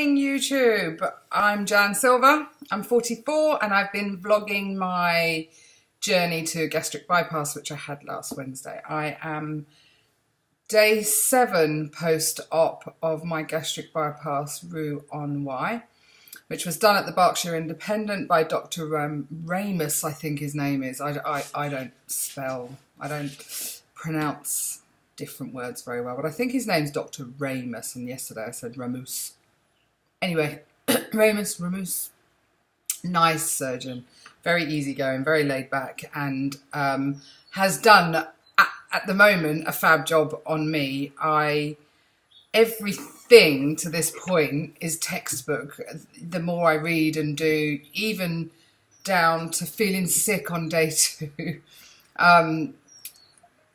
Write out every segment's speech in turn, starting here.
morning, YouTube. I'm Jan Silver. I'm 44 and I've been vlogging my journey to gastric bypass, which I had last Wednesday. I am day 7 post-op of my gastric bypass Roux on Y, which was done at the Berkshire Independent by Dr. Ramus, I think his name is. I don't pronounce different words very well, but I think his name's Dr. Ramus, and yesterday I said Ramus. Anyway, Ramus, nice surgeon, very easygoing, very laid back, and has done at the moment a fab job on me. Everything to this point is textbook. The more I read and do, even down to feeling sick on day 2,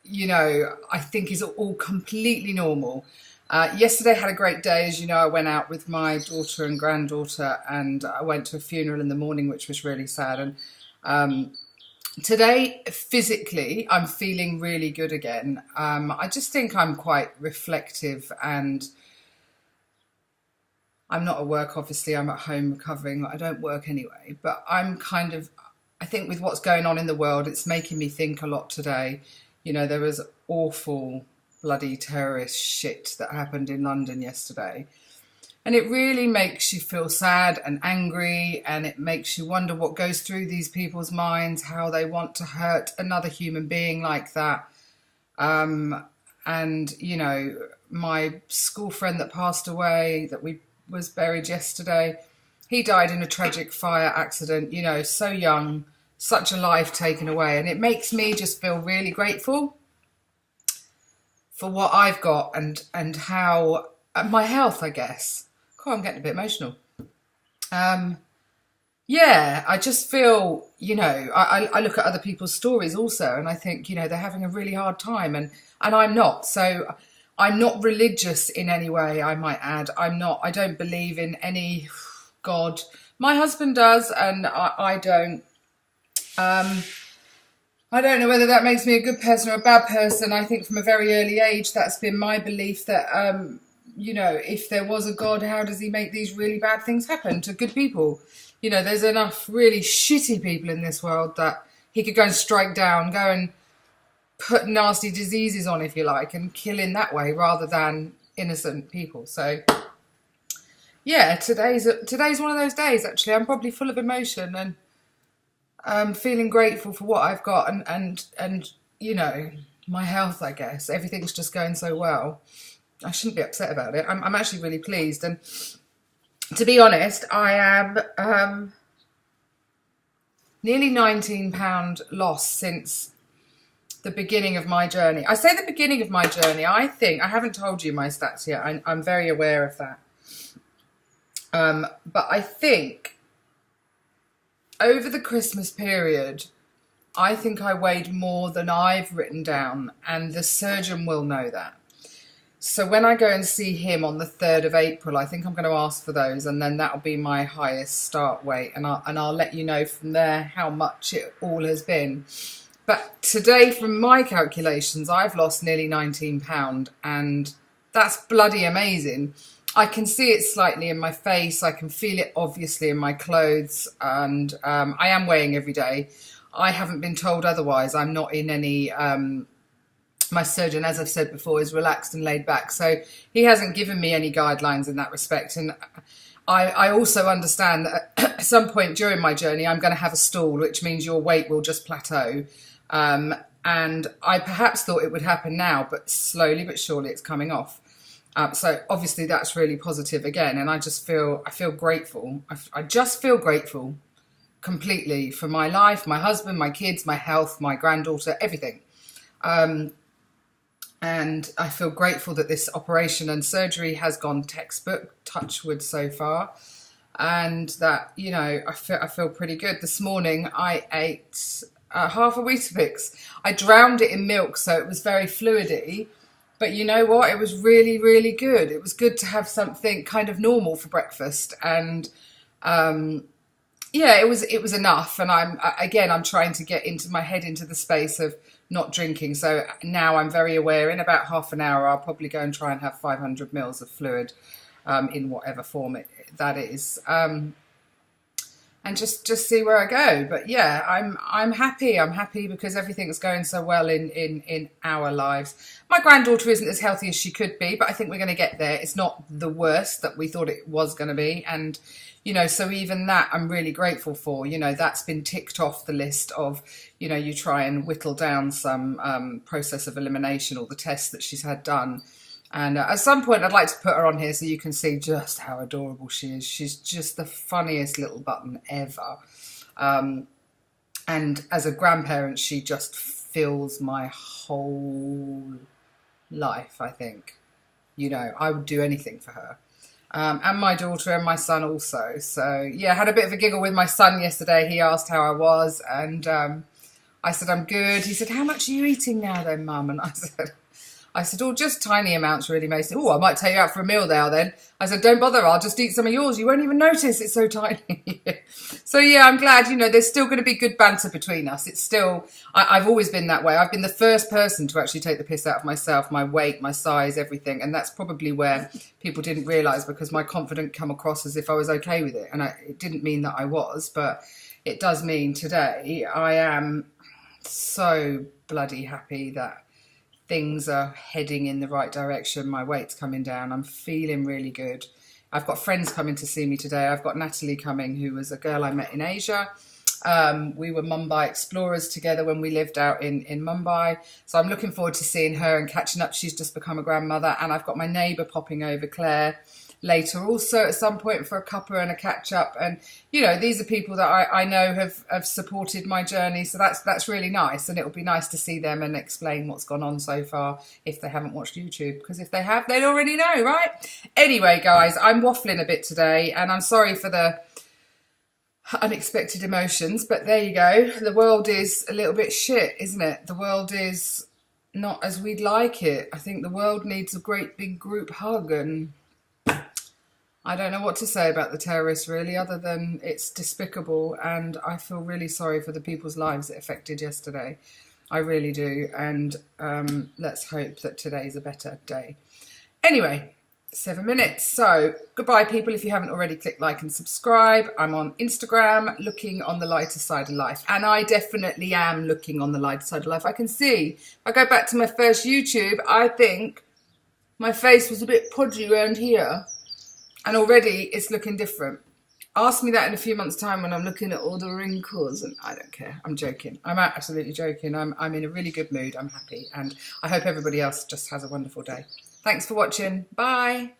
you know, I think is all completely normal. Yesterday had a great day. As you know, I went out with my daughter and granddaughter, and I went to a funeral in the morning, which was really sad. And today, physically, I'm feeling really good again. I just think I'm quite reflective, and I'm not at work, obviously. I'm at home recovering. I don't work anyway, but I think with what's going on in the world, it's making me think a lot today. You know, there was awful bloody terrorist shit that happened in London yesterday. And it really makes you feel sad and angry, and it makes you wonder what goes through these people's minds, how they want to hurt another human being like that. And, you know, my school friend that passed away, that was buried yesterday, he died in a tragic fire accident, you know, so young. Such a life taken away, and it makes me just feel really grateful for what I've got and how my health, I guess. God, I'm getting a bit emotional. Yeah, I just feel, you know, I look at other people's stories also, and I think, you know, they're having a really hard time, and I'm not. So I'm not religious in any way, I might add. I don't believe in any God. My husband does, and I don't. I don't know whether that makes me a good person or a bad person. I think from a very early age, that's been my belief that, you know, if there was a God, how does he make these really bad things happen to good people? You know, there's enough really shitty people in this world that he could go and strike down, go and put nasty diseases on, if you like, and kill in that way rather than innocent people. So, yeah, today's one of those days, actually. I'm probably full of emotion, and feeling grateful for what I've got and you know, my health, I guess. Everything's just going so well. I shouldn't be upset about it. I'm actually really pleased. And to be honest, I am nearly £19 lost since the beginning of my journey. I say the beginning of my journey. I haven't told you my stats yet. I'm very aware of that. But I think over the Christmas period, I think I weighed more than I've written down, and the surgeon will know that. So when I go and see him on the 3rd of April, I think I'm going to ask for those, and then that'll be my highest start weight, and I'll let you know from there how much it all has been. But today, from my calculations, I've lost nearly £19, and that's bloody amazing. I can see it slightly in my face. I can feel it obviously in my clothes, and I am weighing every day. I haven't been told otherwise. I'm not in any, my surgeon, as I've said before, is relaxed and laid back. So he hasn't given me any guidelines in that respect. And I also understand that at some point during my journey, I'm going to have a stall, which means your weight will just plateau. And I perhaps thought it would happen now, but slowly but surely it's coming off. So obviously that's really positive again, and I feel grateful. I just feel grateful completely for my life, my husband, my kids, my health, my granddaughter, everything. And I feel grateful that this operation and surgery has gone textbook, touch wood so far, and that, you know, I feel pretty good. This morning I ate half a Weetabix. I drowned it in milk, so it was very fluidy. But you know what? It was really, really good. It was good to have something kind of normal for breakfast. And yeah, it was enough. And I'm trying to get into my head into the space of not drinking. So now I'm very aware. In about half an hour, I'll probably go and try and have 500 mils of fluid. in whatever form that is. And just see where I go. But yeah, I'm happy. I'm happy because everything's going so well in our lives. My granddaughter isn't as healthy as she could be, but I think we're going to get there. It's not the worst that we thought it was going to be. And, you know, so even that I'm really grateful for. You know, that's been ticked off the list of, you know, you try and whittle down some process of elimination, or the tests that she's had done. And at some point, I'd like to put her on here so you can see just how adorable she is. She's just the funniest little button ever. And as a grandparent, she just fills my whole life, I think. You know, I would do anything for her. And my daughter and my son also. So, yeah, I had a bit of a giggle with my son yesterday. He asked how I was, and I said, I'm good. He said, how much are you eating now then, Mum? And I said, oh, just tiny amounts really, Mason. Oh, I might take you out for a meal now then. I said, don't bother, I'll just eat some of yours. You won't even notice, it's so tiny. So yeah, I'm glad, you know, there's still going to be good banter between us. It's still, I've always been that way. I've been the first person to actually take the piss out of myself, my weight, my size, everything. And that's probably where people didn't realise, because my confidence come across as if I was okay with it. And it didn't mean that I was, but it does mean today I am so bloody happy that things are heading in the right direction. My weight's coming down. I'm feeling really good. I've got friends coming to see me today. I've got Natalie coming, who was a girl I met in Asia. We were Mumbai explorers together when we lived out in Mumbai. So I'm looking forward to seeing her and catching up. She's just become a grandmother. And I've got my neighbour popping over, Claire, later also at some point for a cuppa and a catch up. And, you know, these are people that I know have supported my journey. So that's really nice. And it'll be nice to see them and explain what's gone on so far if they haven't watched YouTube. Because if they have, they'd already know, right? Anyway, guys, I'm waffling a bit today, and I'm sorry for the unexpected emotions, but there you go. The world is a little bit shit, isn't it? The world is not as we'd like it. I think the world needs a great big group hug, and I don't know what to say about the terrorists, really, other than it's despicable, and I feel really sorry for the people's lives it affected yesterday. I really do, and let's hope that today's a better day. Anyway, 7 minutes. So, goodbye, people. If you haven't already, click like and subscribe. I'm on Instagram, looking on the lighter side of life, and I definitely am looking on the lighter side of life. I can see, if I go back to my first YouTube, I think my face was a bit podgy around here. And already it's looking different. Ask me that in a few months' time when I'm looking at all the wrinkles, and I don't care. I'm joking. I'm absolutely joking. I'm in a really good mood. I'm happy. And I hope everybody else just has a wonderful day. Thanks for watching. Bye.